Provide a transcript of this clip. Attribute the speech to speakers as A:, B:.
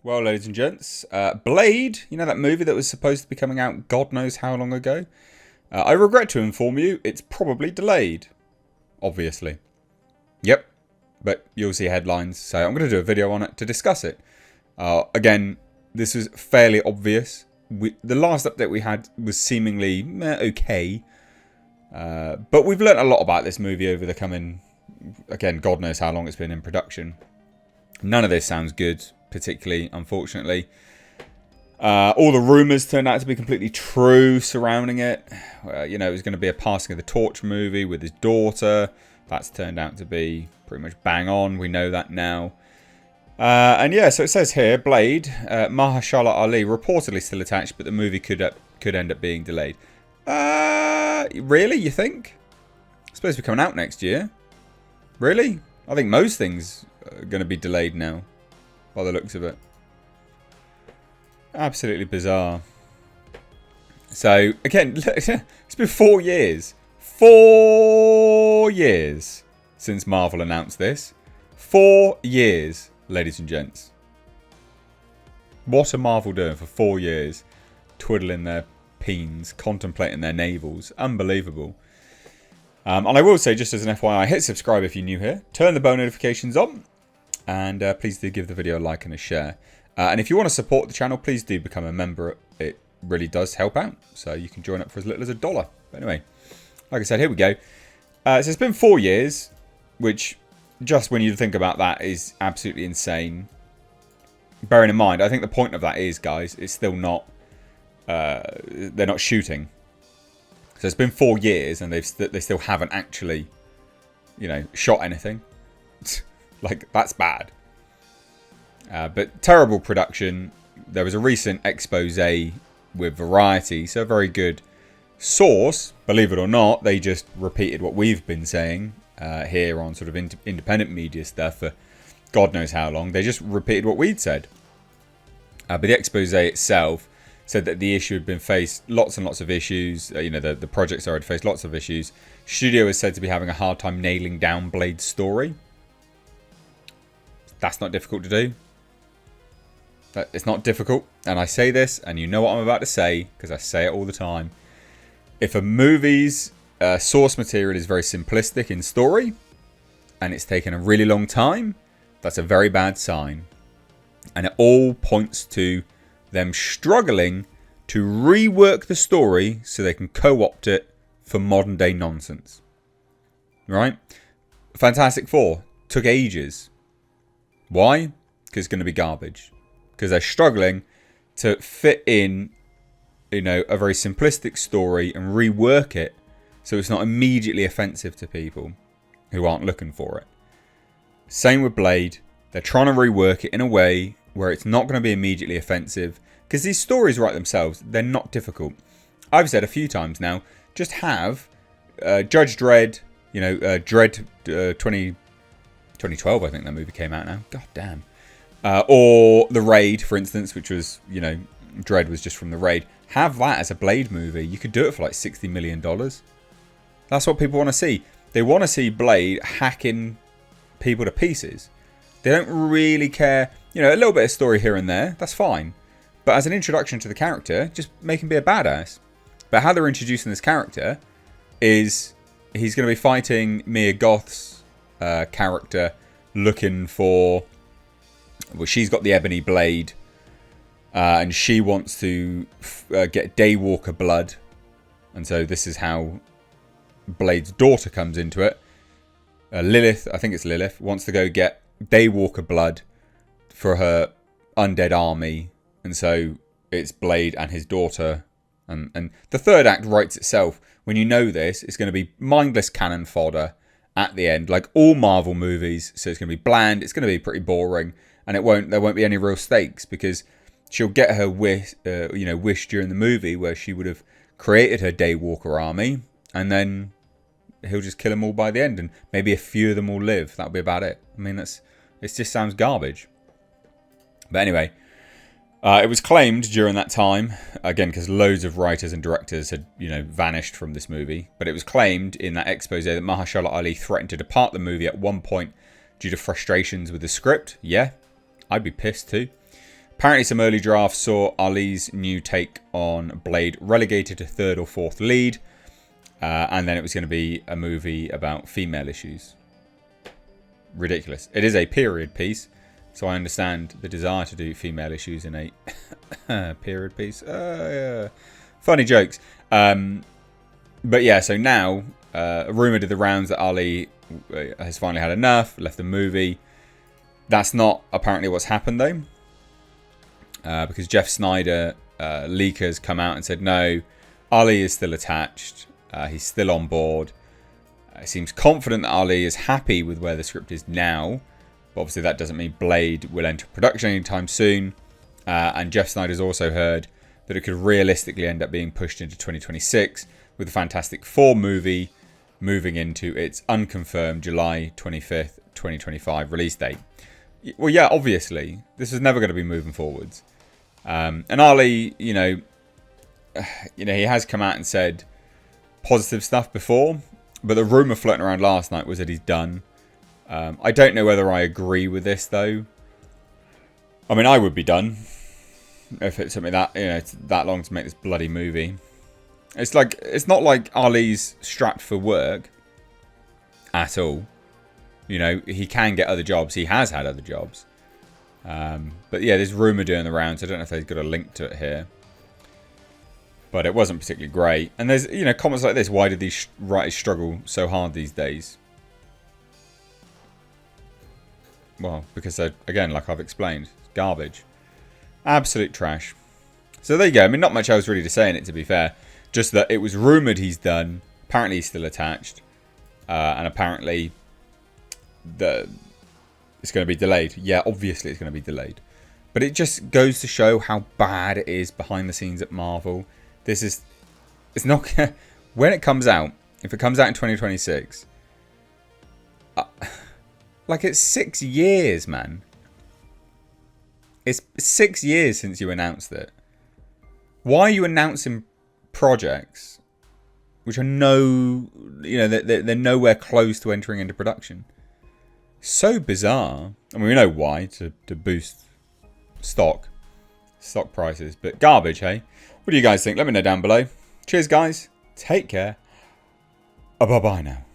A: Well, ladies and gents, Blade, you know that movie that was supposed to be coming out God knows how long ago? I regret to inform you, it's probably delayed. Obviously. Yep, but you'll see headlines, so I'm going to do a video on it to discuss it. Again, this was fairly obvious. The last update we had was seemingly okay. But we've learnt a lot about this movie over the coming, again, God knows how long it's been in production. None of this sounds good, particularly, unfortunately. All the rumours turned out to be completely true surrounding it. You know, it was going to be a passing of the torch movie with his daughter. That's turned out to be pretty much bang on. We know that now. And yeah, so it says here, Blade, Mahershala Ali reportedly still attached, but the movie could end up being delayed. Really? You think? It's supposed to be coming out next year. Really? I think most things are going to be delayed now, by the looks of it. Absolutely bizarre. So, again, it's been 4 years. 4 years since Marvel announced this. 4 years, ladies and gents. What are Marvel doing for 4 years? Twiddling their peens, contemplating their navels. Unbelievable. And I will say, just as an FYI, hit subscribe if you're new here. Turn the bell notifications on. And please do give the video a like and a share. And if you want to support the channel, please do become a member. It really does help out. So you can join up for as little as $1. But anyway, like I said, here we go. So it's been 4 years, which just when you think about that is absolutely insane. Bearing in mind, I think the point of that is, guys, it's still not, they're not shooting. So it's been 4 years and they still haven't actually, you know, shot anything. Like, that's bad. But terrible production. There was a recent expose with Variety, so a very good source. Believe it or not, they just repeated what we've been saying here on sort of independent media stuff for God knows how long. They just repeated what we'd said. But the expose itself said that the issue had been faced lots and lots of issues. You know, the project had faced lots of issues. Studio is said to be having a hard time nailing down Blade's story. That's not difficult to do. It's not difficult. And I say this, and you know what I'm about to say, because I say it all the time. If a movie's source material is very simplistic in story, and it's taken a really long time, that's a very bad sign. And it all points to them struggling to rework the story so they can co-opt it for modern day nonsense. Right? Fantastic Four took ages. Why? Because it's going to be garbage. Because they're struggling to fit in, you know, a very simplistic story and rework it so it's not immediately offensive to people who aren't looking for it. Same with Blade. They're trying to rework it in a way where it's not going to be immediately offensive. Because these stories write themselves. They're not difficult. I've said a few times now, just have Judge Dredd, you know, Dredd 2012, I think that movie came out now. God damn. Or The Raid, for instance, which was, you know, Dredd was just from The Raid. Have that as a Blade movie. You could do it for like $60 million. That's what people want to see. They want to see Blade hacking people to pieces. They don't really care. You know, a little bit of story here and there. That's fine. But as an introduction to the character, just make him be a badass. But how they're introducing this character is he's going to be fighting Mia Goth's character looking for... Well, she's got the ebony blade. And she wants to get Daywalker blood. And so this is how Blade's daughter comes into it. Lilith, I think it's Lilith, wants to go get Daywalker blood for her undead army. And so it's Blade and his daughter. And the third act writes itself. When you know this, it's going to be mindless cannon fodder at the end. Like all Marvel movies. So it's going to be bland. It's going to be pretty boring. And there won't be any real stakes. Because she'll get her wish during the movie. Where she would have created her Daywalker army. And then he'll just kill them all by the end. And maybe a few of them will live. That'll be about it. I mean, it just sounds garbage. But anyway... it was claimed during that time, again, because loads of writers and directors had, you know, vanished from this movie. But it was claimed in that expose that Mahershala Ali threatened to depart the movie at one point due to frustrations with the script. Yeah, I'd be pissed too. Apparently some early drafts saw Ali's new take on Blade relegated to 3rd or 4th lead. And then it was going to be a movie about female issues. Ridiculous. It is a period piece. So I understand the desire to do female issues in a period piece. Funny jokes. But yeah, so now a rumour did the rounds that Ali has finally had enough, left the movie. That's not apparently what's happened though. Because Jeff Snyder leakers come out and said, no, Ali is still attached. He's still on board. He seems confident that Ali is happy with where the script is now. But obviously that doesn't mean Blade will enter production anytime soon. And Jeff Snyder's also heard that it could realistically end up being pushed into 2026 with the Fantastic Four movie moving into its unconfirmed July 25th, 2025 release date. Well, yeah, obviously, this is never going to be moving forwards. And Ali, you know, he has come out and said positive stuff before, but the rumour floating around last night was that he's done. I don't know whether I agree with this though. I mean, I would be done if it took me that long to make this bloody movie. It's not like Ali's strapped for work at all. You know, he can get other jobs. He has had other jobs. But yeah, there's rumour doing the rounds. I don't know if they've got a link to it here. But it wasn't particularly great. And there's, comments like this. Why did these writers struggle so hard these days? Well, because they're, again, like I've explained, it's garbage. Absolute trash. So there you go. I mean, not much else really to say in it, to be fair. Just that it was rumoured he's done. Apparently he's still attached. And apparently it's going to be delayed. Yeah, obviously it's going to be delayed. But it just goes to show how bad it is behind the scenes at Marvel. It's not... when it comes out, if it comes out in 2026... it's 6 years, man. It's 6 years since you announced it. Why are you announcing projects which are they're nowhere close to entering into production? So bizarre. I mean, we know why, to boost stock prices. But garbage, hey? What do you guys think? Let me know down below. Cheers, guys. Take care. Bye-bye now.